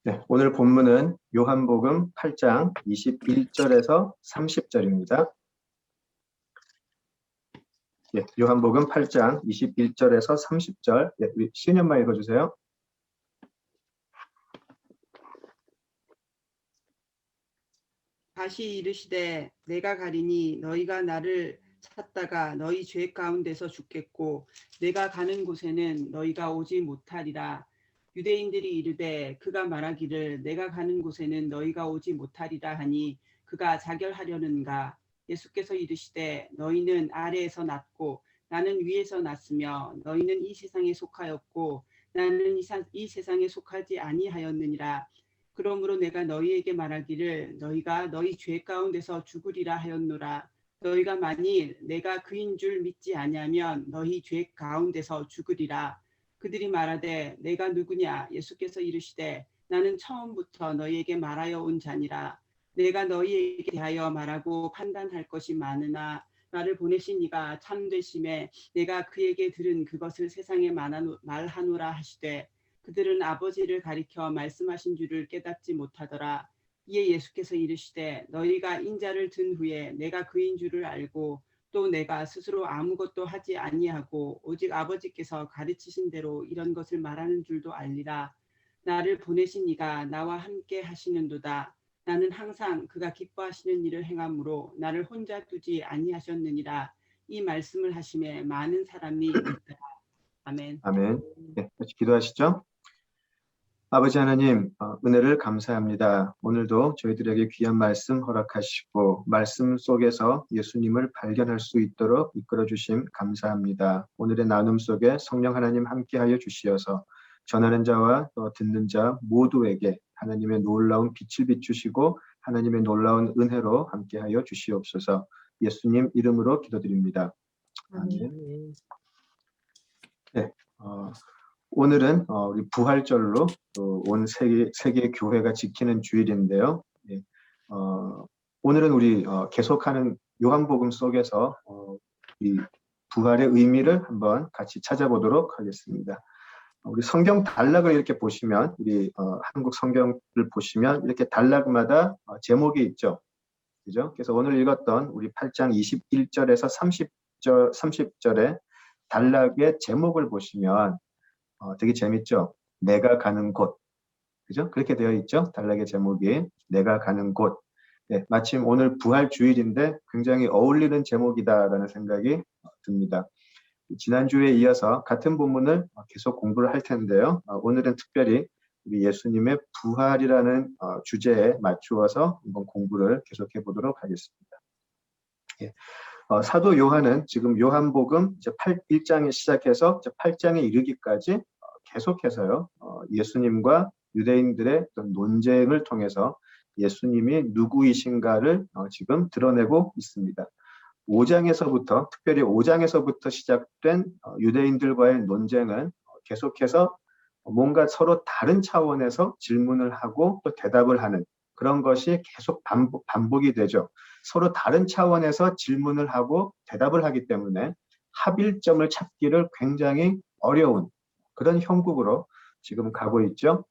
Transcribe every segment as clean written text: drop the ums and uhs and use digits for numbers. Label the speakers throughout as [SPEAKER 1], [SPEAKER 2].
[SPEAKER 1] 네, 오늘 본문은 요한복음 8장 21절에서 30절입니다. 예, 요한복음 8장 21절에서 30절. 예, 우리 신현마 읽어주세요.
[SPEAKER 2] 다시 이르시되 내가 가리니 너희가 나를 찾다가 너희 죄 가운데서 죽겠고 내가 가는 곳에는 너희가 오지 못하리라. 유대인들이 이르되 그가 말하기를 내가 가는 곳에는 너희가 오지 못하리라 하니 그가 자결하려는가. 예수께서 이르시되 너희는 아래에서 났고 나는 위에서 났으며 너희는 이 세상에 속하였고 나는 이 세상에 속하지 아니하였느니라. 그러므로 내가 너희에게 말하기를 너희가 너희 죄 가운데서 죽으리라 하였노라. 너희가 만일 내가 그인 줄 믿지 아니하면 너희 죄 가운데서 죽으리라. 그들이 말하되 내가 누구냐. 예수께서 이르시되 나는 처음부터 너희에게 말하여 온 자니라. 내가 너희에게 대하여 말하고 판단할 것이 많으나 나를 보내신 이가 참되심에 내가 그에게 들은 그것을 세상에 말하노라 하시되 그들은 아버지를 가리켜 말씀하신 줄을 깨닫지 못하더라. 이에 예수께서 이르시되 너희가 인자를 든 후에 내가 그인 줄을 알고 또 내가 스스로 아무것도 하지 아니하고 오직 아버지께서 가르치신 대로 이런 것을 말하는 줄도 알리라. 나를 보내신 이가 나와 함께 하시는도다. 나는 항상 그가 기뻐하시는 일을 행함으로 나를 혼자 두지 아니하셨느니라. 이 말씀을 하심에 많은 사람이 믿더라. 아멘.
[SPEAKER 1] 아멘. 예, 같이 기도하시죠. 아버지 하나님, 은혜를 감사합니다. 오늘도 저희들에게 귀한 말씀 허락하시고 말씀 속에서 예수님을 발견할 수 있도록 이끌어 주심 감사합니다. 오늘의 나눔 속에 성령 하나님 함께하여 주시어서 전하는 자와 또 듣는 자 모두에게 하나님의 놀라운 빛을 비추시고 하나님의 놀라운 은혜로 함께하여 주시옵소서. 예수님 이름으로 기도드립니다. 아멘. 네, 오늘은 우리 부활절로 온 세계 교회가 지키는 주일인데요. 예, 오늘은 우리 계속하는 요한복음 속에서 이 부활의 의미를 한번 같이 찾아보도록 하겠습니다. 우리 성경 단락을 이렇게 보시면 우리 한국 성경을 보시면 이렇게 단락마다 제목이 있죠. 그죠? 그래서 오늘 읽었던 우리 8장 21절에서 30절의 단락의 제목을 보시면 되게 재밌죠? 내가 가는 곳. 그죠? 그렇게 되어 있죠? 단락의 제목이 내가 가는 곳. 네, 마침 오늘 부활 주일인데 굉장히 어울리는 제목이다라는 생각이 듭니다. 지난주에 이어서 같은 본문을 계속 공부를 할 텐데요. 오늘은 특별히 우리 예수님의 부활이라는 주제에 맞추어서 한번 공부를 계속해 보도록 하겠습니다. 예. 사도 요한은 지금 요한복음 이제 1장에 시작해서 이제 8장에 이르기까지 계속해서요, 예수님과 유대인들의 어떤 논쟁을 통해서 예수님이 누구이신가를 지금 드러내고 있습니다. 5장에서부터, 특별히 5장에서부터 시작된 유대인들과의 논쟁은 계속해서 뭔가 서로 다른 차원에서 질문을 하고 또 대답을 하는 그런 것이 계속 반복이 되죠. 서로 다른 차원에서 질문을 하고 대답을 하기 때문에 합일점을 찾기를 굉장히 어려운 그런 형국으로 지금 가고 있죠.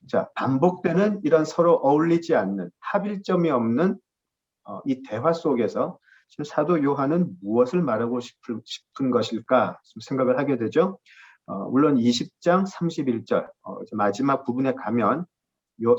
[SPEAKER 1] 자, 반복되는 이런 서로 어울리지 않는 합일점이 없는 이 대화 속에서 지금 사도 요한은 무엇을 말하고 싶은 것일까 생각을 하게 되죠. 물론 20장 31절 마지막 부분에 가면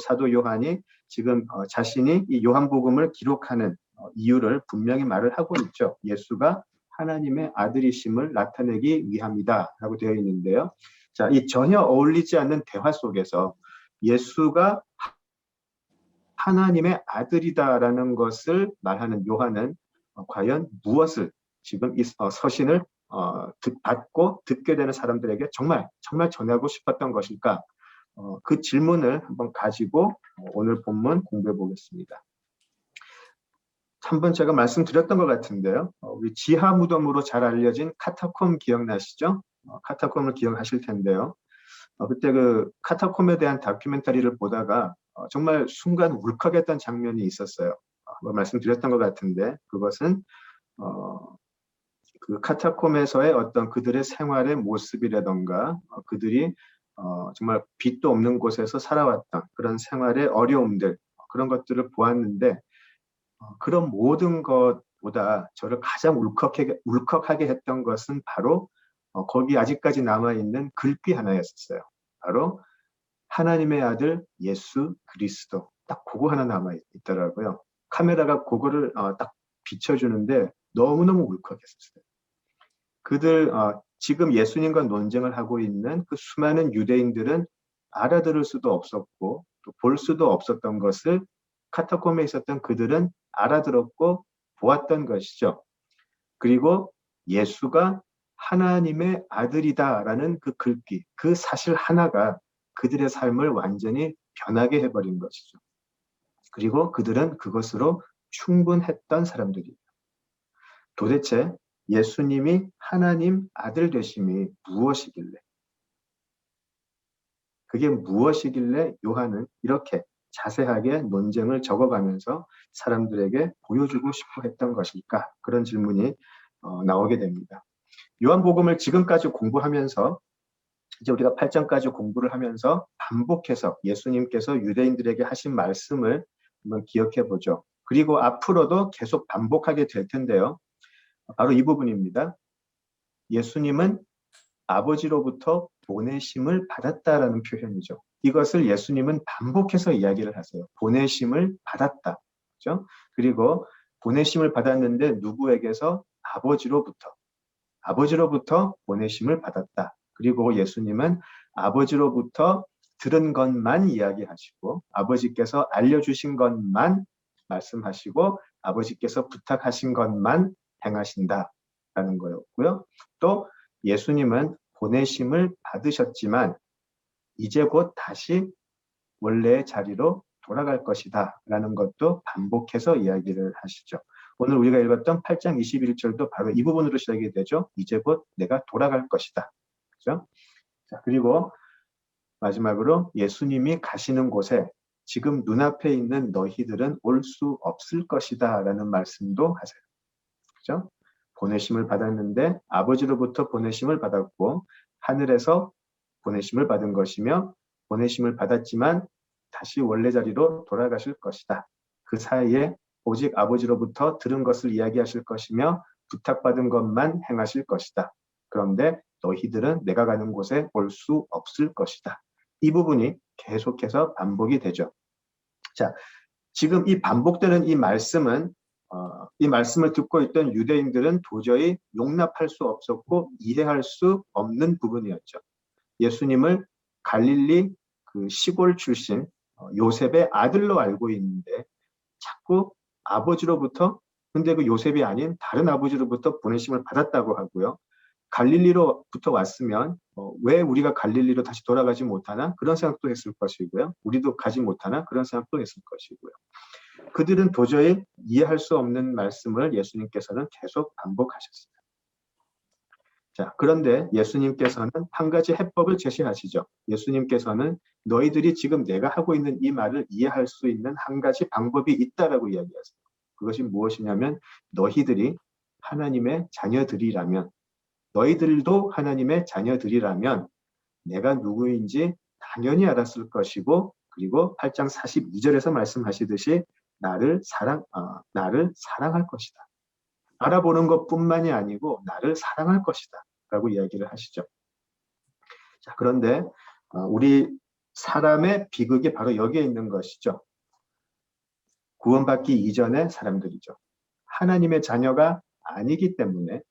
[SPEAKER 1] 사도 요한이 지금 자신이 이 요한복음을 기록하는 이유를 분명히 말을 하고 있죠. 예수가 하나님의 아들이심을 나타내기 위함이다 라고 되어 있는데요. 자, 이 전혀 어울리지 않는 대화 속에서 예수가 하나님의 아들이다라는 것을 말하는 요한은 과연 무엇을 지금 이 서신을 받고 듣게 되는 사람들에게 정말 전하고 싶었던 것일까? 그 질문을 한번 가지고 오늘 본문 공부해 보겠습니다. 한번 제가 말씀드렸던 것 같은데요. 우리 지하 무덤으로 잘 알려진 카타콤 기억나시죠? 카타콤을 기억하실 텐데요. 그때 그 카타콤에 대한 다큐멘터리를 보다가 정말 순간 울컥했던 장면이 있었어요. 한번 말씀드렸던 것 같은데 그것은 그 카타콤에서의 어떤 그들의 생활의 모습이라던가 그들이 정말 빛도 없는 곳에서 살아왔던 그런 생활의 어려움들, 그런 것들을 보았는데 그런 모든 것보다 저를 가장 울컥하게 했던 것은 바로 거기 아직까지 남아있는 글귀 하나였어요. 바로 하나님의 아들 예수 그리스도. 딱 그거 하나 남아있더라고요. 카메라가 그거를 딱 비춰주는데 너무너무 울컥했었어요. 그들 지금 예수님과 논쟁을 하고 있는 그 수많은 유대인들은 알아들을 수도 없었고 또 볼 수도 없었던 것을 카타콤에 있었던 그들은 알아들었고 보았던 것이죠. 그리고 예수가 하나님의 아들이다라는 그 글귀, 그 사실 하나가 그들의 삶을 완전히 변하게 해버린 것이죠. 그리고 그들은 그것으로 충분했던 사람들이에요. 도대체 예수님이 하나님 아들 되심이 무엇이길래, 그게 무엇이길래 요한은 이렇게 자세하게 논쟁을 적어가면서 사람들에게 보여주고 싶어 했던 것일까? 그런 질문이 나오게 됩니다. 요한복음을 지금까지 공부하면서 이제 우리가 8장까지 공부를 하면서 반복해서 예수님께서 유대인들에게 하신 말씀을 한번 기억해 보죠. 그리고 앞으로도 계속 반복하게 될 텐데요. 바로 이 부분입니다. 예수님은 아버지로부터 보내심을 받았다라는 표현이죠. 이것을 예수님은 반복해서 이야기를 하세요. 보내심을 받았다. 그렇죠? 그리고 보내심을 받았는데 누구에게서? 아버지로부터 보내심을 받았다. 그리고 예수님은 아버지로부터 들은 것만 이야기하시고 아버지께서 알려주신 것만 말씀하시고 아버지께서 부탁하신 것만 행하신다라는 거였고요. 또 예수님은 보내심을 받으셨지만 이제 곧 다시 원래의 자리로 돌아갈 것이다 라는 것도 반복해서 이야기를 하시죠. 오늘 우리가 읽었던 8장 21절도 바로 이 부분으로 시작이 되죠. 이제 곧 내가 돌아갈 것이다. 그렇죠? 자, 그리고 마지막으로 예수님이 가시는 곳에 지금 눈앞에 있는 너희들은 올 수 없을 것이다 라는 말씀도 하세요. 그렇죠? 보내심을 받았는데 아버지로부터 보내심을 받았고 하늘에서 보내심을 받은 것이며 보내심을 받았지만 다시 원래 자리로 돌아가실 것이다. 그 사이에 오직 아버지로부터 들은 것을 이야기하실 것이며 부탁받은 것만 행하실 것이다. 그런데 너희들은 내가 가는 곳에 올 수 없을 것이다. 이 부분이 계속해서 반복이 되죠. 자, 지금 이 반복되는 이 말씀은 이 말씀을 듣고 있던 유대인들은 도저히 용납할 수 없었고 이해할 수 없는 부분이었죠. 예수님을 갈릴리 그 시골 출신 요셉의 아들로 알고 있는데 자꾸 아버지로부터, 근데 그 요셉이 아닌 다른 아버지로부터 보내심을 받았다고 하고요. 갈릴리로부터 왔으면 왜 우리가 갈릴리로 다시 돌아가지 못하나? 그런 생각도 했을 것이고요. 우리도 가지 못하나? 그런 생각도 했을 것이고요. 그들은 도저히 이해할 수 없는 말씀을 예수님께서는 계속 반복하셨습니다. 자, 그런데 예수님께서는 한 가지 해법을 제시하시죠. 예수님께서는 너희들이 지금 내가 하고 있는 이 말을 이해할 수 있는 한 가지 방법이 있다라고 이야기하세요. 그것이 무엇이냐면 너희들이 하나님의 자녀들이라면, 너희들도 하나님의 자녀들이라면 내가 누구인지 당연히 알았을 것이고, 그리고 8장 42절에서 말씀하시듯이 나를 사랑할 것이다. 알아보는 것뿐만이 아니고 나를 사랑할 것이다 라고 이야기를 하시죠. 자, 그런데 우리 사람의 비극이 바로 여기에 있는 것이죠. 구원받기 이전의 사람들이죠. 하나님의 자녀가 아니기 때문에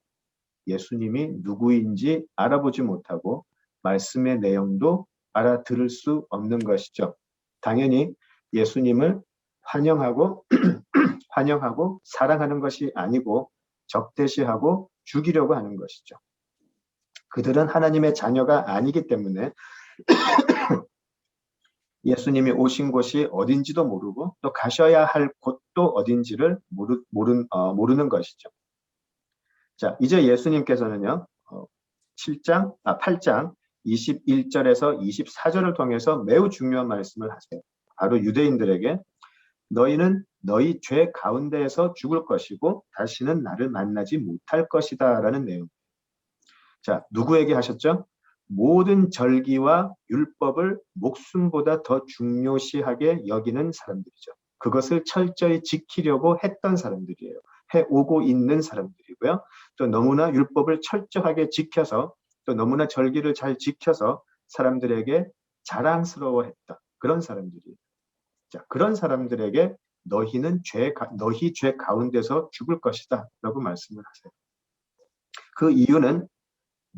[SPEAKER 1] 예수님이 누구인지 알아보지 못하고 말씀의 내용도 알아들을 수 없는 것이죠. 당연히 예수님을 환영하고 사랑하는 것이 아니고 적대시하고 죽이려고 하는 것이죠. 그들은 하나님의 자녀가 아니기 때문에 예수님이 오신 곳이 어딘지도 모르고 또 가셔야 할 곳도 어딘지를 모르는 것이죠. 자, 이제 예수님께서는요, 8장 21절에서 24절을 통해서 매우 중요한 말씀을 하세요. 바로 유대인들에게 너희는 너희 죄 가운데에서 죽을 것이고 다시는 나를 만나지 못할 것이다 라는 내용. 자, 누구에게 하셨죠? 모든 절기와 율법을 목숨보다 더 중요시하게 여기는 사람들이죠. 그것을 철저히 지키려고 했던 사람들이에요. 해오고 있는 사람들이고요. 또 너무나 율법을 철저하게 지켜서 또 너무나 절기를 잘 지켜서 사람들에게 자랑스러워했던 그런 사람들이에요. 자, 그런 사람들에게 너희 죄 가운데서 죽을 것이다 라고 말씀을 하세요. 그 이유는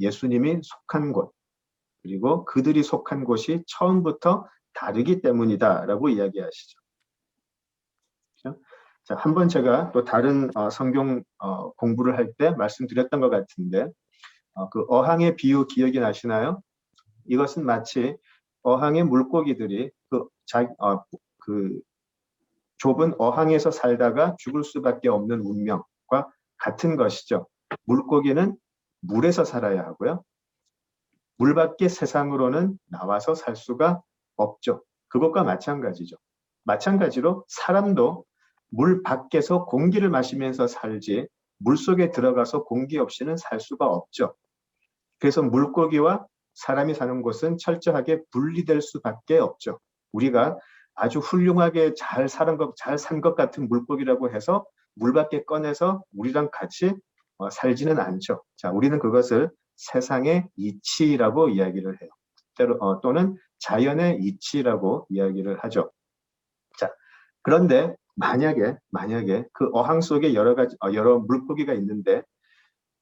[SPEAKER 1] 예수님이 속한 곳, 그리고 그들이 속한 곳이 처음부터 다르기 때문이다라고 이야기하시죠. 그렇죠? 자, 한번 제가 또 다른 성경 공부를 할 때 말씀드렸던 것 같은데 그 어항의 비유 기억이 나시나요? 이것은 마치 어항의 물고기들이 그 좁은 어항에서 살다가 죽을 수밖에 없는 운명과 같은 것이죠. 물고기는 물에서 살아야 하고요. 물 밖의 세상으로는 나와서 살 수가 없죠. 그것과 마찬가지죠. 마찬가지로 사람도 물 밖에서 공기를 마시면서 살지 물 속에 들어가서 공기 없이는 살 수가 없죠. 그래서 물고기와 사람이 사는 곳은 철저하게 분리될 수밖에 없죠. 우리가 아주 훌륭하게 잘 산 것 같은 물고기라고 해서 물 밖에 꺼내서 우리랑 같이 살지는 않죠. 자, 우리는 그것을 세상의 이치라고 이야기를 해요. 또는 자연의 이치라고 이야기를 하죠. 자, 그런데 만약에 그 어항 속에 여러 물고기가 있는데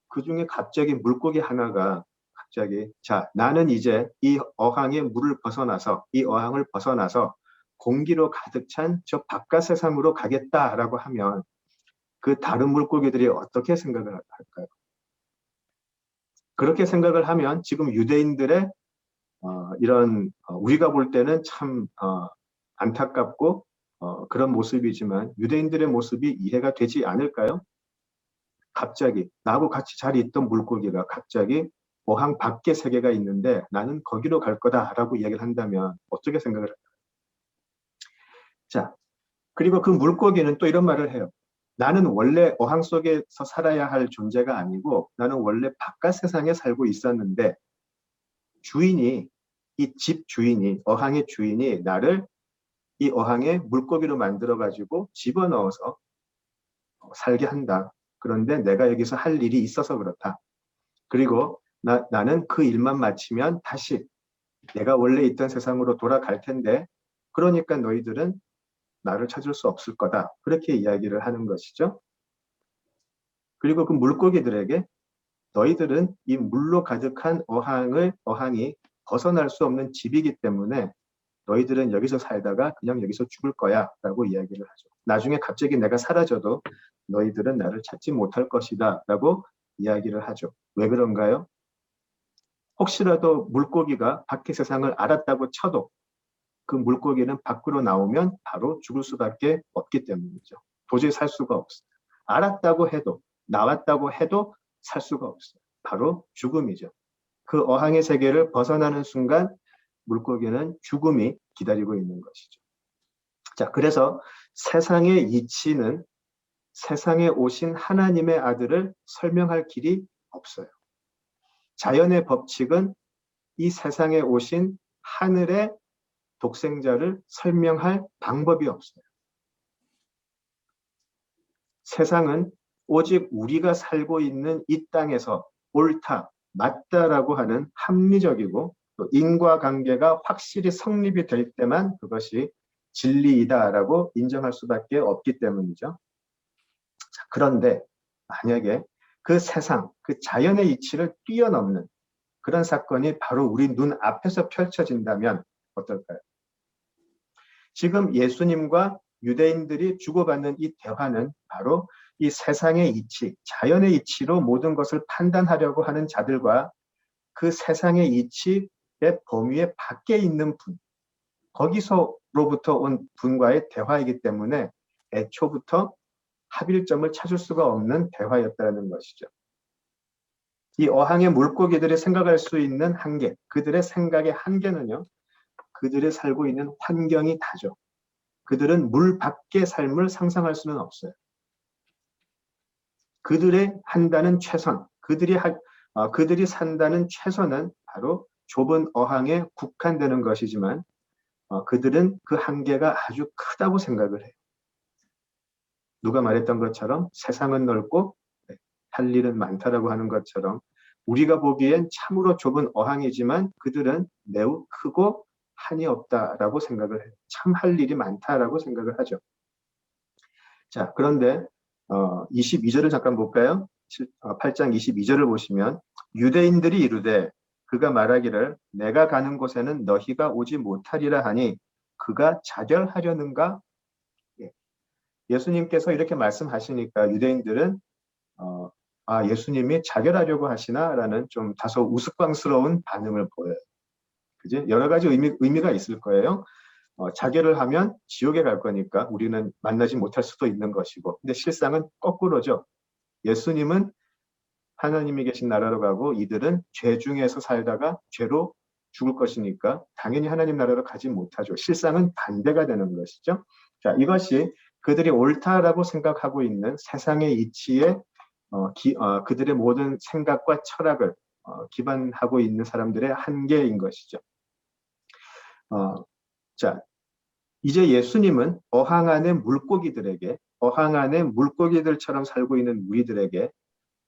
[SPEAKER 1] 그 중에 갑자기 물고기 하나가 자, 나는 이제 이 어항의 이 어항을 벗어나서 공기로 가득 찬 저 바깥 세상으로 가겠다라고 하면 그 다른 물고기들이 어떻게 생각을 할까요? 그렇게 생각을 하면 지금 유대인들의 우리가 볼 때는 참 안타깝고 그런 모습이지만 유대인들의 모습이 이해가 되지 않을까요? 갑자기 나하고 같이 잘 있던 물고기가 갑자기 어항 밖에 세계가 있는데 나는 거기로 갈 거다라고 이야기를 한다면 어떻게 생각을 할까요? 자, 그리고 그 물고기는 또 이런 말을 해요. 나는 원래 어항 속에서 살아야 할 존재가 아니고 나는 원래 바깥 세상에 살고 있었는데 이 집 주인이, 어항의 주인이 나를 이 어항에 물고기로 만들어가지고 집어넣어서 살게 한다. 그런데 내가 여기서 할 일이 있어서 그렇다. 그리고 나는 그 일만 마치면 다시 내가 원래 있던 세상으로 돌아갈 텐데 그러니까 너희들은 나를 찾을 수 없을 거다. 그렇게 이야기를 하는 것이죠. 그리고 그 물고기들에게 너희들은 이 물로 가득한 어항이 벗어날 수 없는 집이기 때문에 너희들은 여기서 살다가 그냥 여기서 죽을 거야 라고 이야기를 하죠. 나중에 갑자기 내가 사라져도 너희들은 나를 찾지 못할 것이다 라고 이야기를 하죠. 왜 그런가요? 혹시라도 물고기가 밖의 세상을 알았다고 쳐도 그 물고기는 밖으로 나오면 바로 죽을 수밖에 없기 때문이죠. 도저히 살 수가 없어요. 알았다고 해도 나왔다고 해도 살 수가 없어요. 바로 죽음이죠. 그 어항의 세계를 벗어나는 순간 물고기는 죽음이 기다리고 있는 것이죠. 자, 그래서 세상의 이치는 세상에 오신 하나님의 아들을 설명할 길이 없어요. 자연의 법칙은 이 세상에 오신 하늘의 독생자를 설명할 방법이 없어요. 세상은 오직 우리가 살고 있는 이 땅에서 옳다, 맞다라고 하는 합리적이고 또 인과관계가 확실히 성립이 될 때만 그것이 진리이다라고 인정할 수밖에 없기 때문이죠. 자, 그런데 만약에 그 세상, 그 자연의 이치를 뛰어넘는 그런 사건이 바로 우리 눈 앞에서 펼쳐진다면 어떨까요? 지금 예수님과 유대인들이 주고받는 이 대화는 바로 이 세상의 이치, 자연의 이치로 모든 것을 판단하려고 하는 자들과 그 세상의 이치의 범위의 밖에 있는 분, 거기서로부터 온 분과의 대화이기 때문에 애초부터 합일점을 찾을 수가 없는 대화였다는 것이죠. 이 어항의 물고기들이 생각할 수 있는 한계, 그들의 생각의 한계는요, 그들이 살고 있는 환경이 다죠. 그들은 물 밖의 삶을 상상할 수는 없어요. 그들이 한다는 최선, 그들이 산다는 최선은 바로 좁은 어항에 국한되는 것이지만 그들은 그 한계가 아주 크다고 생각을 해요. 누가 말했던 것처럼 세상은 넓고 할 일은 많다라고 하는 것처럼 우리가 보기엔 참으로 좁은 어항이지만 그들은 매우 크고 한이 없다라고 생각을 해요. 참 할 일이 많다라고 생각을 하죠. 자, 그런데 22절을 잠깐 볼까요? 8장 22절을 보시면 유대인들이 이르되 그가 말하기를 내가 가는 곳에는 너희가 오지 못하리라 하니 그가 자결하려는가? 예. 예수님께서 이렇게 말씀하시니까 유대인들은 예수님이 자결하려고 하시나라는 좀 다소 우스꽝스러운 반응을 보여요. 그지? 여러 가지 의미가 있을 거예요. 자결을 하면 지옥에 갈 거니까 우리는 만나지 못할 수도 있는 것이고, 근데 실상은 거꾸로죠. 예수님은 하나님이 계신 나라로 가고 이들은 죄 중에서 살다가 죄로 죽을 것이니까 당연히 하나님 나라로 가지 못하죠. 실상은 반대가 되는 것이죠. 자, 이것이 그들이 옳다라고 생각하고 있는 세상의 이치에 그들의 모든 생각과 철학을 기반하고 있는 사람들의 한계인 것이죠. 자, 이제 예수님은 어항 안의 물고기들에게, 어항 안의 물고기들처럼 살고 있는 우리들에게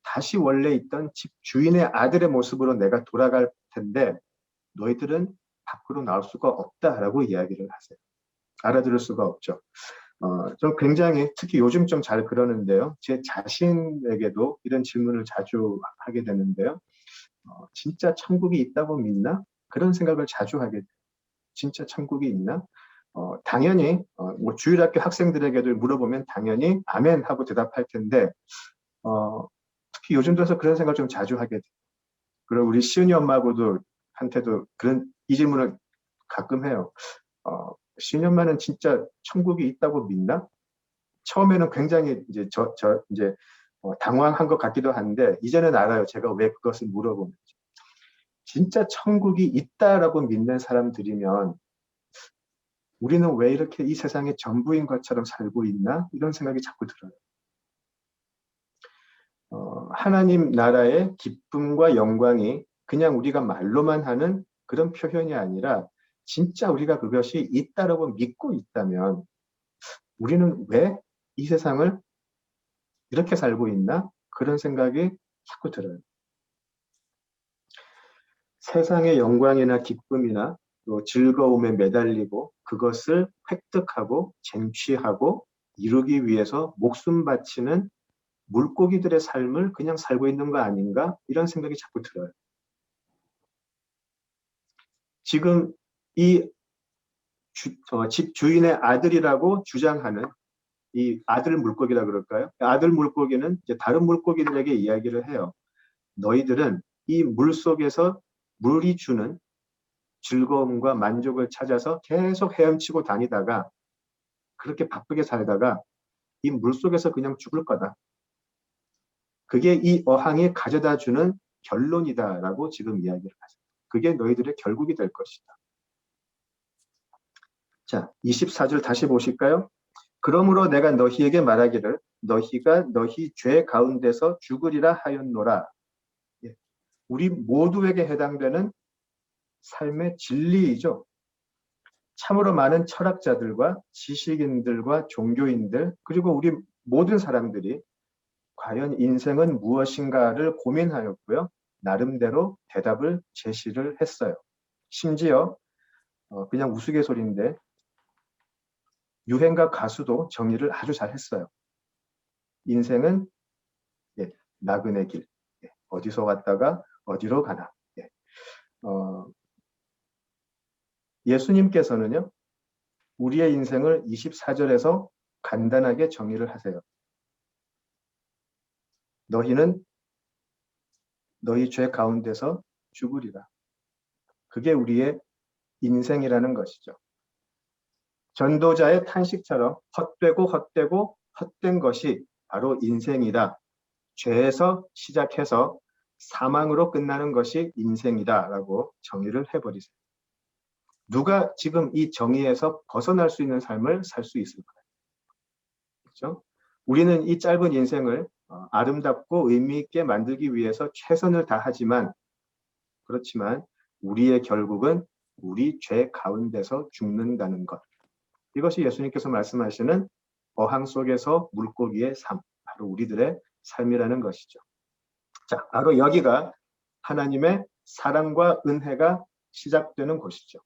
[SPEAKER 1] 다시 원래 있던 집 주인의 아들의 모습으로 내가 돌아갈 텐데 너희들은 밖으로 나올 수가 없다라고 이야기를 하세요. 알아들을 수가 없죠. 좀 굉장히 특히 요즘 좀 잘 그러는데요. 제 자신에게도 이런 질문을 자주 하게 되는데요. 진짜 천국이 있다고 믿나? 그런 생각을 자주 하게 돼요. 진짜 천국이 있나? 당연히 뭐 주일학교 학생들에게도 물어보면 당연히 아멘 하고 대답할 텐데 특히 요즘 들어서 그런 생각을 좀 자주 하게 돼요. 그리고 우리 시은이 엄마하고도 한테도 이 질문을 가끔 해요. 시은이 엄마는 진짜 천국이 있다고 믿나? 처음에는 굉장히 이제 이제 당황한 것 같기도 한데 이제는 알아요. 제가 왜 그것을 물어보는지. 진짜 천국이 있다라고 믿는 사람들이면 우리는 왜 이렇게 이 세상의 전부인 것처럼 살고 있나? 이런 생각이 자꾸 들어요. 하나님 나라의 기쁨과 영광이 그냥 우리가 말로만 하는 그런 표현이 아니라 진짜 우리가 그것이 있다라고 믿고 있다면 우리는 왜 이 세상을 이렇게 살고 있나? 그런 생각이 자꾸 들어요. 세상의 영광이나 기쁨이나 또 즐거움에 매달리고 그것을 획득하고 쟁취하고 이루기 위해서 목숨 바치는 물고기들의 삶을 그냥 살고 있는 거 아닌가? 이런 생각이 자꾸 들어요. 지금 이 집 주인의 아들이라고 주장하는 이 아들 물고기라 그럴까요? 아들 물고기는 이제 다른 물고기들에게 이야기를 해요. 너희들은 이 물 속에서 물이 주는 즐거움과 만족을 찾아서 계속 헤엄치고 다니다가 그렇게 바쁘게 살다가 이 물 속에서 그냥 죽을 거다. 그게 이 어항이 가져다 주는 결론이다라고 지금 이야기를 하죠. 그게 너희들의 결국이 될 것이다. 자, 24절 다시 보실까요? 그러므로 내가 너희에게 말하기를 너희가 너희 죄 가운데서 죽으리라 하였노라. 예, 우리 모두에게 해당되는 삶의 진리이죠. 참으로 많은 철학자들과 지식인들과 종교인들 그리고 우리 모든 사람들이 과연 인생은 무엇인가를 고민하였고요. 나름대로 대답을 제시를 했어요. 심지어 그냥 우스갯소리인데 유행가 가수도 정의를 아주 잘 했어요. 인생은 나그네 길. 어디서 왔다가 어디로 가나. 예수님께서는요. 우리의 인생을 24절에서 간단하게 정의를 하세요. 너희는 너희 죄 가운데서 죽으리라. 그게 우리의 인생이라는 것이죠. 전도자의 탄식처럼 헛되고 헛된 것이 바로 인생이다. 죄에서 시작해서 사망으로 끝나는 것이 인생이다라고 정의를 해버리세요. 누가 지금 이 정의에서 벗어날 수 있는 삶을 살 수 있을까요? 그렇죠? 우리는 이 짧은 인생을 아름답고 의미 있게 만들기 위해서 최선을 다하지만 그렇지만 우리의 결국은 우리 죄 가운데서 죽는다는 것. 이것이 예수님께서 말씀하시는 어항 속에서 물고기의 삶, 바로 우리들의 삶이라는 것이죠. 자, 바로 여기가 하나님의 사랑과 은혜가 시작되는 곳이죠.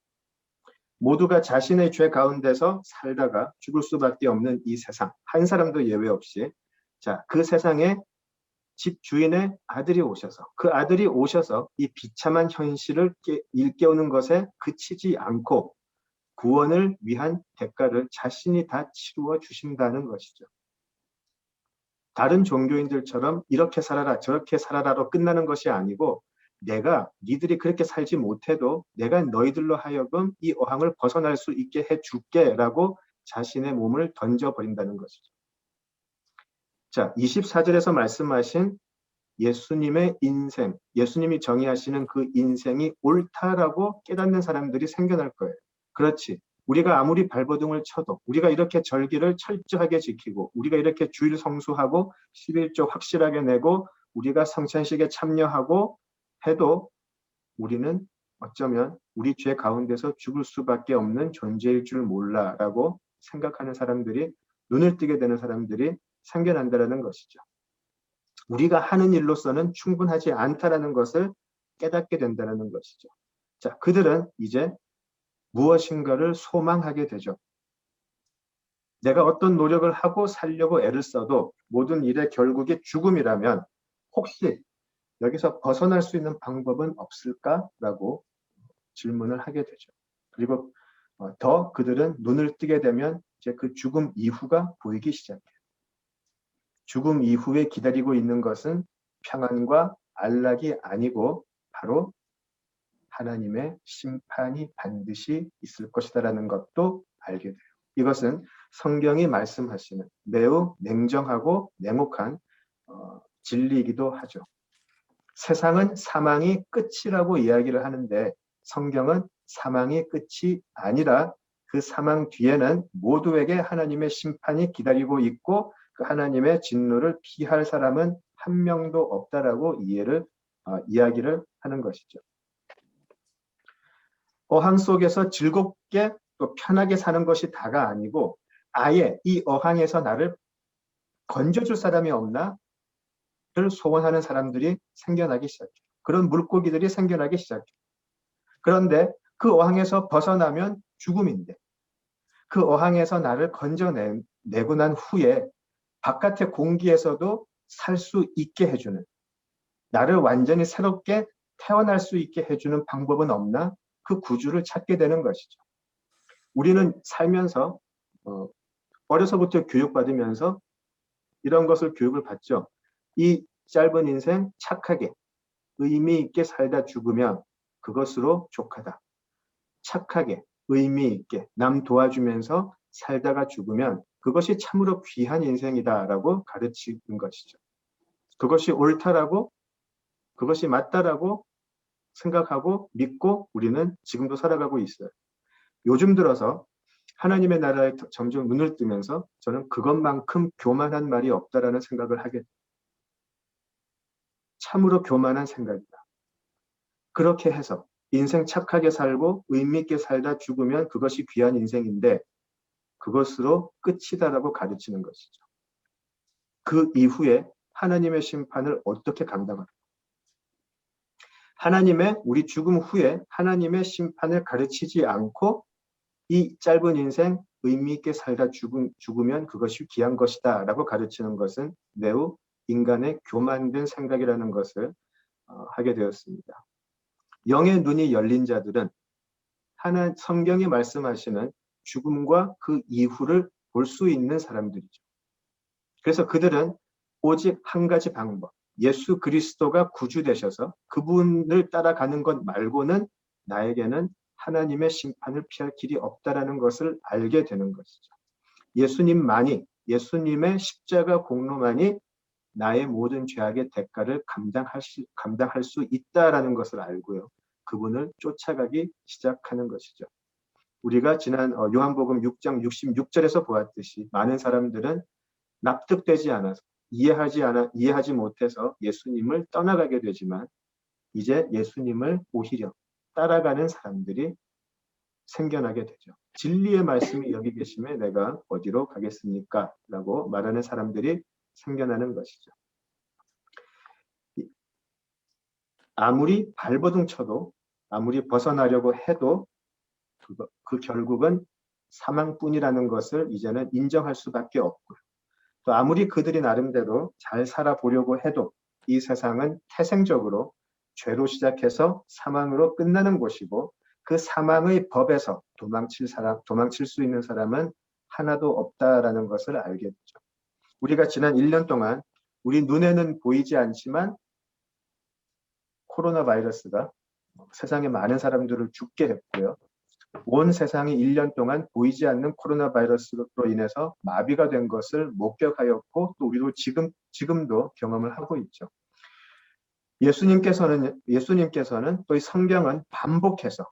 [SPEAKER 1] 모두가 자신의 죄 가운데서 살다가 죽을 수밖에 없는 이 세상, 한 사람도 예외 없이, 자, 그 세상에 집 주인의 아들이 오셔서, 그 아들이 오셔서 이 비참한 현실을 일깨우는 것에 그치지 않고 구원을 위한 대가를 자신이 다 치루어 주신다는 것이죠. 다른 종교인들처럼 이렇게 살아라 저렇게 살아라로 끝나는 것이 아니고, 내가 니들이 그렇게 살지 못해도 내가 너희들로 하여금 이 어항을 벗어날 수 있게 해줄게 라고 자신의 몸을 던져버린다는 것이죠. 자, 24절에서 말씀하신 예수님의 인생, 예수님이 정의하시는 그 인생이 옳다라고 깨닫는 사람들이 생겨날 거예요. 그렇지. 우리가 아무리 발버둥을 쳐도, 우리가 이렇게 절기를 철저하게 지키고, 우리가 이렇게 주일 성수하고 11조 확실하게 내고, 우리가 성찬식에 참여하고 해도 우리는 어쩌면 우리 죄 가운데서 죽을 수밖에 없는 존재일 줄 몰라라고 생각하는 사람들이, 눈을 뜨게 되는 사람들이 생겨난다는 것이죠. 우리가 하는 일로서는 충분하지 않다라는 것을 깨닫게 된다는 것이죠. 자, 그들은 이제 무엇인가를 소망하게 되죠. 내가 어떤 노력을 하고 살려고 애를 써도 모든 일의 결국이 죽음이라면 혹시 여기서 벗어날 수 있는 방법은 없을까라고 질문을 하게 되죠. 그리고 더 그들은 눈을 뜨게 되면 이제 그 죽음 이후가 보이기 시작해요. 죽음 이후에 기다리고 있는 것은 평안과 안락이 아니고 바로 하나님의 심판이 반드시 있을 것이다라는 것도 알게 돼요. 이것은 성경이 말씀하시는 매우 냉정하고 냉혹한 진리이기도 하죠. 세상은 사망이 끝이라고 이야기를 하는데 성경은 사망이 끝이 아니라 그 사망 뒤에는 모두에게 하나님의 심판이 기다리고 있고, 그 하나님의 진노를 피할 사람은 한 명도 없다라고 이야기를 하는 것이죠. 어항 속에서 즐겁게 또 편하게 사는 것이 다가 아니고, 아예 이 어항에서 나를 건져줄 사람이 없나? 를 소원하는 사람들이 생겨나기 시작해요. 그런 물고기들이 생겨나기 시작해요. 그런데 그 어항에서 벗어나면 죽음인데, 그 어항에서 나를 건져내고 난 후에 바깥의 공기에서도 살 수 있게 해주는, 나를 완전히 새롭게 태어날 수 있게 해주는 방법은 없나? 그 구주를 찾게 되는 것이죠. 우리는 살면서 어려서부터 교육받으면서 이런 것을 교육을 받죠. 이 짧은 인생 착하게 의미 있게 살다 죽으면 그것으로 족하다. 착하게 의미 있게 남 도와주면서 살다가 죽으면 그것이 참으로 귀한 인생이다라고 가르치는 것이죠. 그것이 옳다라고, 그것이 맞다라고 생각하고 믿고 우리는 지금도 살아가고 있어요. 요즘 들어서 하나님의 나라에 점점 눈을 뜨면서 저는 그것만큼 교만한 말이 없다라는 생각을 하게 돼요. 참으로 교만한 생각이다. 그렇게 해서 인생 착하게 살고 의미 있게 살다 죽으면 그것이 귀한 인생인데 그것으로 끝이다라고 가르치는 것이죠. 그 이후에 하나님의 심판을 어떻게 감당할까? 우리 죽음 후에 하나님의 심판을 가르치지 않고 이 짧은 인생 의미 있게 살다 죽으면 그것이 귀한 것이다 라고 가르치는 것은 매우 인간의 교만된 생각이라는 것을 하게 되었습니다. 영의 눈이 열린 자들은 성경이 말씀하시는 죽음과 그 이후를 볼 수 있는 사람들이죠. 그래서 그들은 오직 한 가지 방법, 예수 그리스도가 구주 되셔서 그분을 따라가는 것 말고는 나에게는 하나님의 심판을 피할 길이 없다라는 것을 알게 되는 것이죠. 예수님의 십자가 공로만이 나의 모든 죄악의 대가를 감당할 수 있다라는 것을 알고요. 그분을 쫓아가기 시작하는 것이죠. 우리가 지난 요한복음 6장 66절에서 보았듯이 많은 사람들은 납득되지 않아서 이해하지 못해서 예수님을 떠나가게 되지만 이제 예수님을 오히려 따라가는 사람들이 생겨나게 되죠. 진리의 말씀이 여기 계심에 내가 어디로 가겠습니까? 라고 말하는 사람들이 생겨나는 것이죠. 아무리 발버둥 쳐도 아무리 벗어나려고 해도 그 결국은 사망뿐이라는 것을 이제는 인정할 수밖에 없고요. 또 아무리 그들이 나름대로 잘 살아보려고 해도 이 세상은 태생적으로 죄로 시작해서 사망으로 끝나는 곳이고 그 사망의 법에서 도망칠 수 있는 사람은 하나도 없다라는 것을 알게 되죠. 우리가 지난 1년 동안 우리 눈에는 보이지 않지만 코로나 바이러스가 세상에 많은 사람들을 죽게 했고요. 온 세상이 1년 동안 보이지 않는 코로나 바이러스로 인해서 마비가 된 것을 목격하였고 또 우리도 지금도 경험을 하고 있죠. 예수님께서는 또 이 성경은 반복해서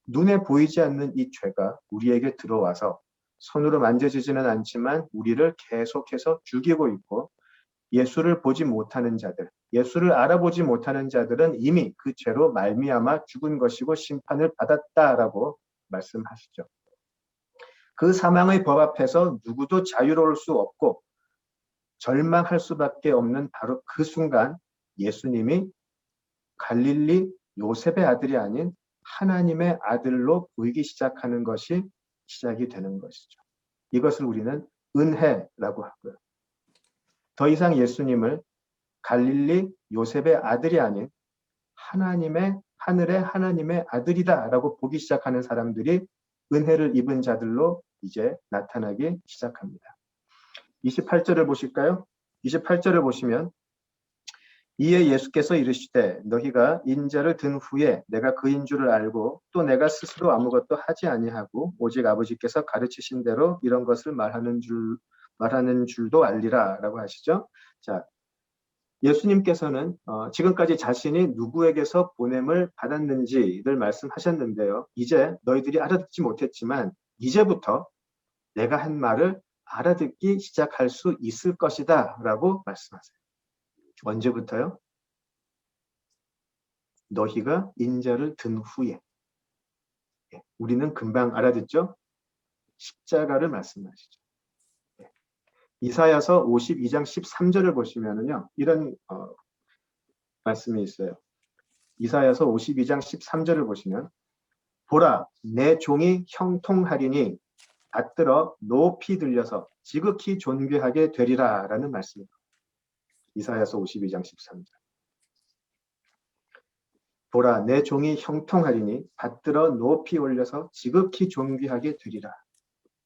[SPEAKER 1] 눈에 보이지 않는 이 죄가 우리에게 들어와서 손으로 만져지지는 않지만 우리를 계속해서 죽이고 있고 예수를 보지 못하는 자들, 예수를 알아보지 못하는 자들은 이미 그 죄로 말미암아 죽은 것이고 심판을 받았다라고 말씀하시죠. 그 사망의 법 앞에서 누구도 자유로울 수 없고 절망할 수밖에 없는 바로 그 순간 예수님이 갈릴리 요셉의 아들이 아닌 하나님의 아들로 보이기 시작하는 것이 시작이 되는 것이죠. 이것을 우리는 은혜라고 하고요. 더 이상 예수님을 갈릴리 요셉의 아들이 아닌 하늘의 하나님의 아들이다라고 보기 시작하는 사람들이 은혜를 입은 자들로 이제 나타나기 시작합니다. 28절을 보실까요? 28절을 보시면 이에 예수께서 이르시되 너희가 인자를 든 후에 내가 그인 줄을 알고 또 내가 스스로 아무것도 하지 아니하고 오직 아버지께서 가르치신 대로 이런 것을 말하는 줄도 알리라라고 하시죠. 자, 예수님께서는 지금까지 자신이 누구에게서 보냄을 받았는지를 말씀하셨는데요. 이제 너희들이 알아듣지 못했지만 이제부터 내가 한 말을 알아듣기 시작할 수 있을 것이다 라고 말씀하세요. 언제부터요? 너희가 인자를 든 후에. 우리는 금방 알아듣죠? 십자가를 말씀하시죠. 이사야서 52장 13절을 보시면은요. 이런 말씀이 있어요. 이사야서 52장 13절을 보시면 보라 내 종이 형통하리니 받들어 높이 들려서 지극히 존귀하게 되리라 라는 말씀입니다. 이사야서 52장 13절. 보라 내 종이 형통하리니 받들어 높이 올려서 지극히 존귀하게 되리라.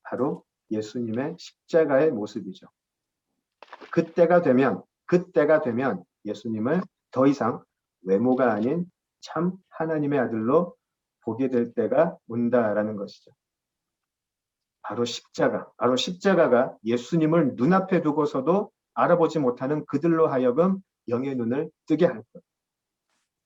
[SPEAKER 1] 바로 예수님의 십자가의 모습이죠. 그때가 되면 예수님을 더 이상 외모가 아닌 참 하나님의 아들로 보게 될 때가 온다라는 것이죠. 바로 십자가가 예수님을 눈앞에 두고서도 알아보지 못하는 그들로 하여금 영의 눈을 뜨게 할 것.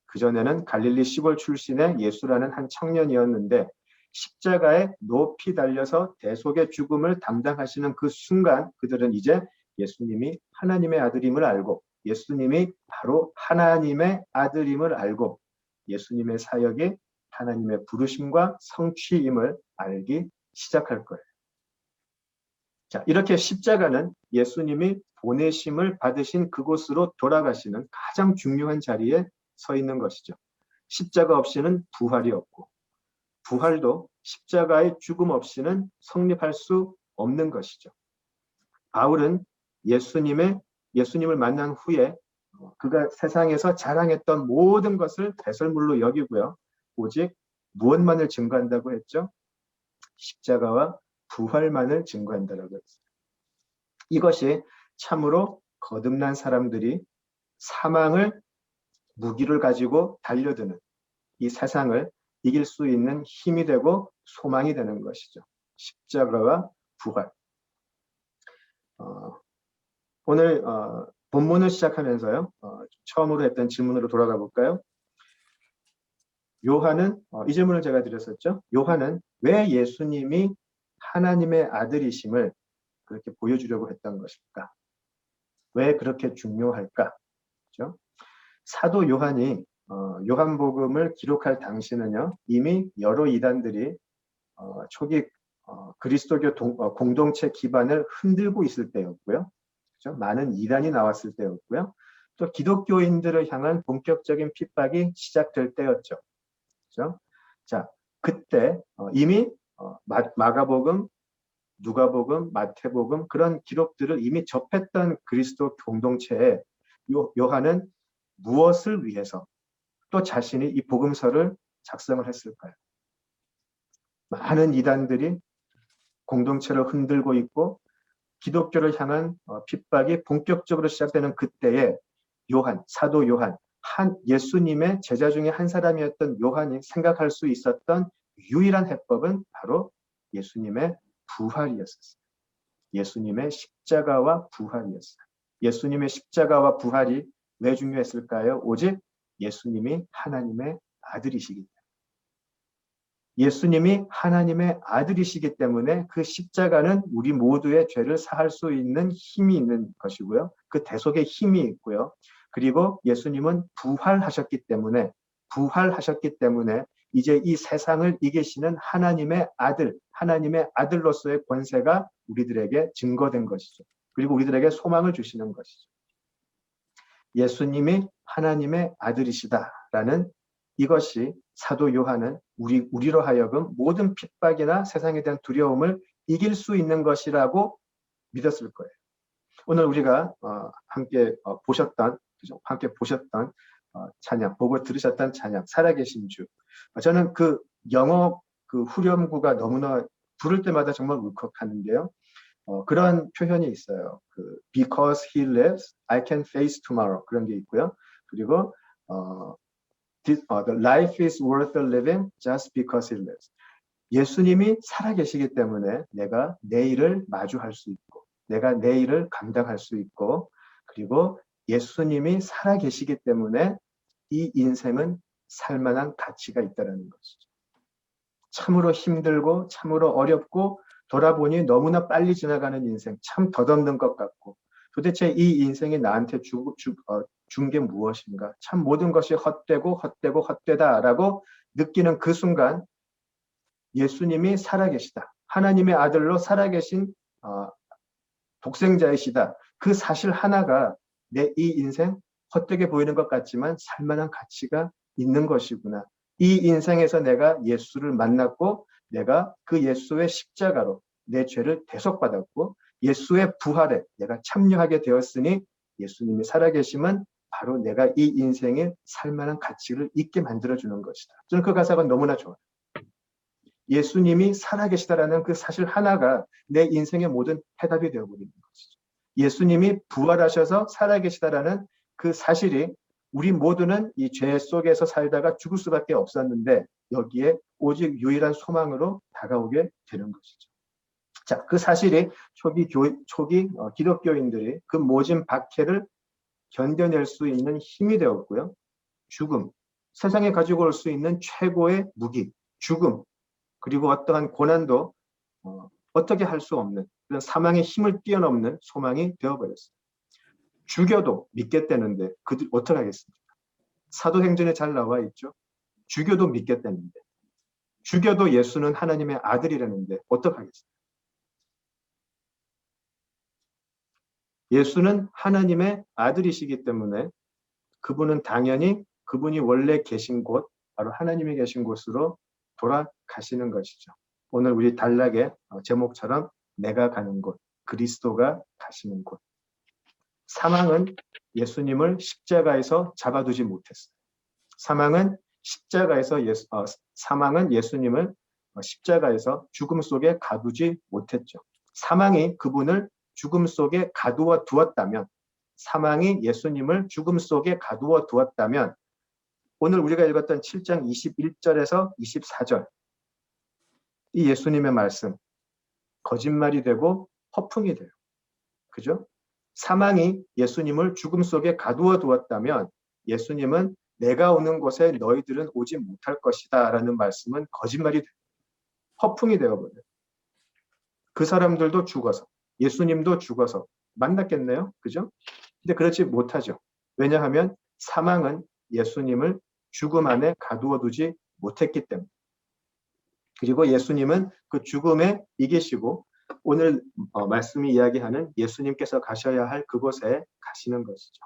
[SPEAKER 1] 그전에는 갈릴리 시골 출신의 예수라는 한 청년이었는데 십자가에 높이 달려서 대속의 죽음을 담당하시는 그 순간 그들은 이제 예수님이 하나님의 아들임을 알고 예수님이 바로 하나님의 아들임을 알고 예수님의 사역이 하나님의 부르심과 성취임을 알기 시작할 거예요. 자, 이렇게 십자가는 예수님이 보내심을 받으신 그곳으로 돌아가시는 가장 중요한 자리에 서 있는 것이죠. 십자가 없이는 부활이 없고 부활도 십자가의 죽음 없이는 성립할 수 없는 것이죠. 바울은 예수님을 만난 후에 그가 세상에서 자랑했던 모든 것을 배설물로 여기고요. 오직 무엇만을 증거한다고 했죠? 십자가와 부활만을 증거한다라고 했어요. 이것이 참으로 거듭난 사람들이 사망을 무기를 가지고 달려드는 이 세상을 이길 수 있는 힘이 되고 소망이 되는 것이죠. 십자가와 부활. 오늘 본문을 시작하면서요. 처음으로 했던 질문으로 돌아가 볼까요? 요한은 이 질문을 제가 드렸었죠. 요한은 왜 예수님이 하나님의 아들이심을 그렇게 보여주려고 했던 것일까? 왜 그렇게 중요할까? 그렇죠? 사도 요한이 요한복음을 기록할 당시는요, 이미 여러 이단들이 초기 그리스도교 공동체 기반을 흔들고 있을 때였고요. 그렇죠? 많은 이단이 나왔을 때였고요. 또 기독교인들을 향한 본격적인 핍박이 시작될 때였죠. 그렇죠? 자, 그때 이미 마가복음, 누가복음, 마태복음 그런 기록들을 이미 접했던 그리스도 공동체에 요한은 무엇을 위해서 또 자신이 이 복음서를 작성을 했을까요? 많은 이단들이 공동체를 흔들고 있고 기독교를 향한 핍박이 본격적으로 시작되는 그때에 사도 요한, 예수님의 제자 중에 한 사람이었던 요한이 생각할 수 있었던 유일한 해법은 바로 예수님의 부활이었어요. 예수님의 십자가와 부활이었어요. 예수님의 십자가와 부활이 왜 중요했을까요? 오직 예수님이 하나님의 아들이시기 때문에. 예수님이 하나님의 아들이시기 때문에 그 십자가는 우리 모두의 죄를 사할 수 있는 힘이 있는 것이고요. 그 대속의 힘이 있고요. 그리고 예수님은 부활하셨기 때문에 이제 이 세상을 이기시는 하나님의 아들로서의 권세가 우리들에게 증거된 것이죠. 그리고 우리들에게 소망을 주시는 것이죠. 예수님이 하나님의 아들이시다라는 이것이 사도 요한은 우리로 하여금 모든 핍박이나 세상에 대한 두려움을 이길 수 있는 것이라고 믿었을 거예요. 오늘 우리가 함께 보셨던 찬양, 보고 들으셨던 찬양, 살아계신 주. 저는 그 영어 그 후렴구가 너무나 부를 때마다 정말 울컥하는데요. 그런 표현이 있어요. Because he lives, I can face tomorrow. 그런 게 있고요. 그리고 the life is worth living just because he lives. 예수님이 살아계시기 때문에 내가 내일을 마주할 수 있고, 내가 내일을 감당할 수 있고, 그리고 예수님이 살아계시기 때문에 이 인생은 살만한 가치가 있다는 것이죠. 참으로 힘들고, 참으로 어렵고, 돌아보니 너무나 빨리 지나가는 인생, 참 덧없는 것 같고, 도대체 이 인생이 나한테 준 게 무엇인가? 참 모든 것이 헛되다라고 느끼는 그 순간 예수님이 살아계시다. 하나님의 아들로 살아계신 독생자이시다. 그 사실 하나가 내 이 인생 헛되게 보이는 것 같지만 살만한 가치가 있는 것이구나. 이 인생에서 내가 예수를 만났고 내가 그 예수의 십자가로 내 죄를 대속받았고 예수의 부활에 내가 참여하게 되었으니 예수님이 살아계심은 바로 내가 이 인생에 살만한 가치를 있게 만들어주는 것이다. 저는 그 가사가 너무나 좋아요. 예수님이 살아계시다라는 그 사실 하나가 내 인생의 모든 해답이 되어버리는 것이죠. 예수님이 부활하셔서 살아계시다라는 그 사실이 우리 모두는 이 죄 속에서 살다가 죽을 수밖에 없었는데 여기에 오직 유일한 소망으로 다가오게 되는 것이죠. 자, 그 사실이 초기 기독교인들이 그 모진 박해를 견뎌낼 수 있는 힘이 되었고요. 죽음, 세상에 가지고 올 수 있는 최고의 무기, 죽음, 그리고 어떠한 고난도 어떻게 할 수 없는 그런 사망의 힘을 뛰어넘는 소망이 되어버렸어요. 죽여도 믿겠다는데 그들 어떻게 하겠습니까? 사도행전에 잘 나와 있죠. 죽여도 믿겠다는데 죽여도 예수는 하나님의 아들이라는데 어떻게 하겠습니까? 예수는 하나님의 아들이시기 때문에 그분은 당연히 그분이 원래 계신 곳, 바로 하나님이 계신 곳으로 돌아가시는 것이죠. 오늘 우리 단락의 제목처럼 내가 가는 곳, 그리스도가 가시는 곳. 사망은 예수님을 십자가에서 잡아두지 못했어요. 사망은 예수님을 십자가에서 죽음 속에 가두지 못했죠. 사망이 그분을 죽음 속에 가두어 두었다면, 사망이 예수님을 죽음 속에 가두어 두었다면 오늘 우리가 읽었던 7장 21절에서 24절 이 예수님의 말씀 거짓말이 되고 허풍이 돼요. 그죠? 사망이 예수님을 죽음 속에 가두어 두었다면 예수님은 내가 오는 곳에 너희들은 오지 못할 것이다 라는 말씀은 거짓말이 돼요. 허풍이 되어버려요. 그 사람들도 죽어서 예수님도 죽어서 만났겠네요. 그죠? 근데 그렇지 못하죠. 왜냐하면 사망은 예수님을 죽음 안에 가두어 두지 못했기 때문에. 그리고 예수님은 그 죽음에 이기시고 오늘 말씀이 이야기하는 예수님께서 가셔야 할 그곳에 가시는 것이죠.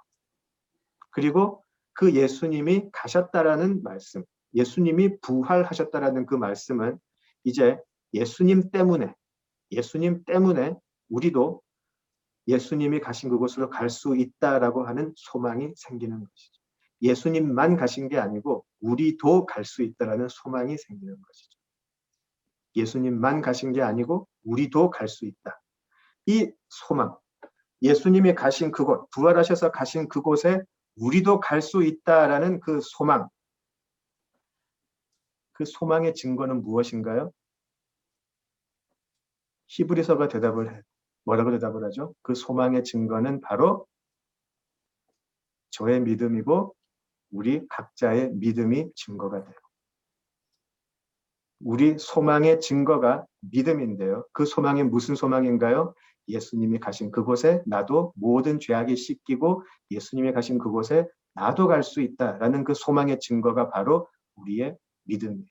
[SPEAKER 1] 그리고 그 예수님이 가셨다라는 말씀, 예수님이 부활하셨다라는 그 말씀은 이제 예수님 때문에 우리도 예수님이 가신 그곳으로 갈 수 있다라고 하는 소망이 생기는 것이죠. 예수님만 가신 게 아니고 우리도 갈 수 있다라는 소망이 생기는 것이죠. 예수님만 가신 게 아니고 우리도 갈 수 있다. 이 소망, 예수님이 가신 그곳, 부활하셔서 가신 그곳에 우리도 갈 수 있다라는 그 소망, 그 소망의 증거는 무엇인가요? 히브리서가 뭐라고 대답을 하죠? 그 소망의 증거는 바로 저의 믿음이고 우리 각자의 믿음이 증거가 돼요. 우리 소망의 증거가 믿음인데요. 그 소망이 무슨 소망인가요? 예수님이 가신 그곳에 나도 모든 죄악이 씻기고 예수님이 가신 그곳에 나도 갈 수 있다라는 그 소망의 증거가 바로 우리의 믿음이에요.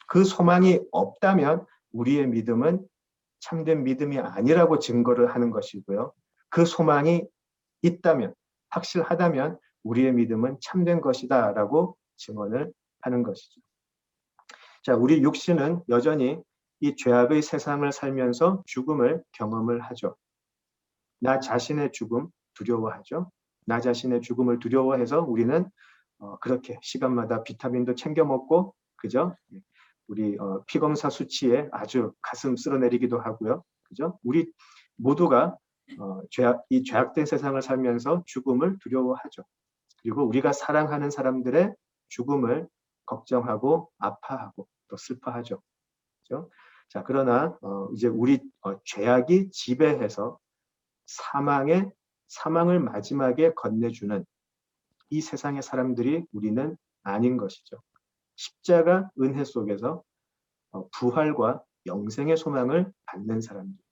[SPEAKER 1] 그 소망이 없다면 우리의 믿음은 참된 믿음이 아니라고 증거를 하는 것이고요. 그 소망이 있다면, 확실하다면 우리의 믿음은 참된 것이다라고 증언을 하는 것이죠. 자, 우리 육신은 여전히 이 죄악의 세상을 살면서 죽음을 경험을 하죠. 나 자신의 죽음 두려워하죠. 나 자신의 죽음을 두려워해서 우리는 그렇게 시간마다 비타민도 챙겨 먹고, 그죠? 우리 피검사 수치에 아주 가슴 쓸어내리기도 하고요. 그죠? 우리 모두가 이 죄악된 세상을 살면서 죽음을 두려워하죠. 그리고 우리가 사랑하는 사람들의 죽음을 걱정하고 아파하고 또 슬퍼하죠. 그렇죠? 자, 그러나 이제 우리 죄악이 지배해서 사망을 마지막에 건네주는 이 세상의 사람들이 우리는 아닌 것이죠. 십자가 은혜 속에서 부활과 영생의 소망을 받는 사람들이죠.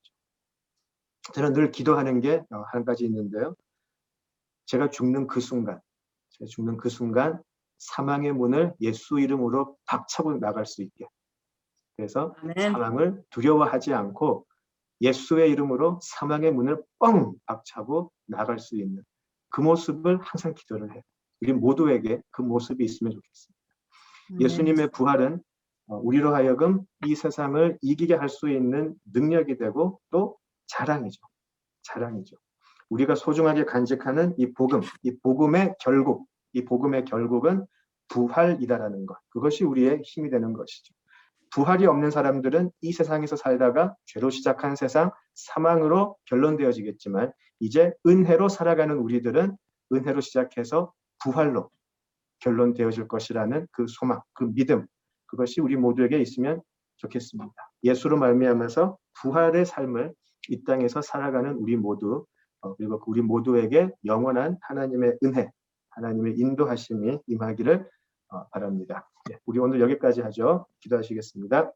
[SPEAKER 1] 저는 늘 기도하는 게 한 가지 있는데요. 제가 죽는 그 순간 사망의 문을 예수 이름으로 박차고 나갈 수 있게. 그래서
[SPEAKER 3] 아멘.
[SPEAKER 1] 사망을 두려워하지 않고 예수의 이름으로 사망의 문을 뻥 박차고 나갈 수 있는 그 모습을 항상 기도를 해요. 우리 모두에게 그 모습이 있으면 좋겠습니다. 예수님의 부활은 우리로 하여금 이 세상을 이기게 할 수 있는 능력이 되고 또 자랑이죠. 우리가 소중하게 간직하는 이 복음의 결국은 부활이다라는 것. 그것이 우리의 힘이 되는 것이죠. 부활이 없는 사람들은 이 세상에서 살다가 죄로 시작한 세상, 사망으로 결론되어지겠지만 이제 은혜로 살아가는 우리들은 은혜로 시작해서 부활로 결론되어질 것이라는 그 소망, 그 믿음, 그것이 우리 모두에게 있으면 좋겠습니다. 예수로 말미암아서 부활의 삶을 이 땅에서 살아가는 우리 모두, 그리고 우리 모두에게 영원한 하나님의 은혜, 하나님의 인도하심이 임하기를 바랍니다. 네, 우리 오늘 여기까지 하죠. 기도하시겠습니다.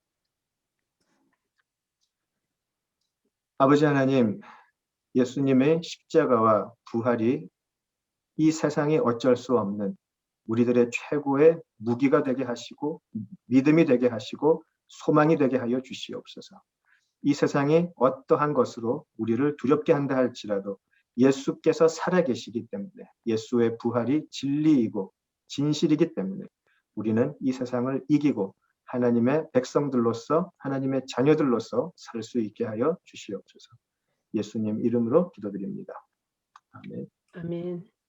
[SPEAKER 1] 아버지 하나님, 예수님의 십자가와 부활이 이 세상이 어쩔 수 없는 우리들의 최고의 무기가 되게 하시고 믿음이 되게 하시고 소망이 되게 하여 주시옵소서. 이 세상이 어떠한 것으로 우리를 두렵게 한다 할지라도 예수께서 살아계시기 때문에 예수의 부활이 진리이고 진실이기 때문에 우리는 이 세상을 이기고 하나님의 백성들로서 하나님의 자녀들로서 살 수 있게 하여 주시옵소서. 예수님 이름으로 기도드립니다. 아멘.
[SPEAKER 3] 아멘.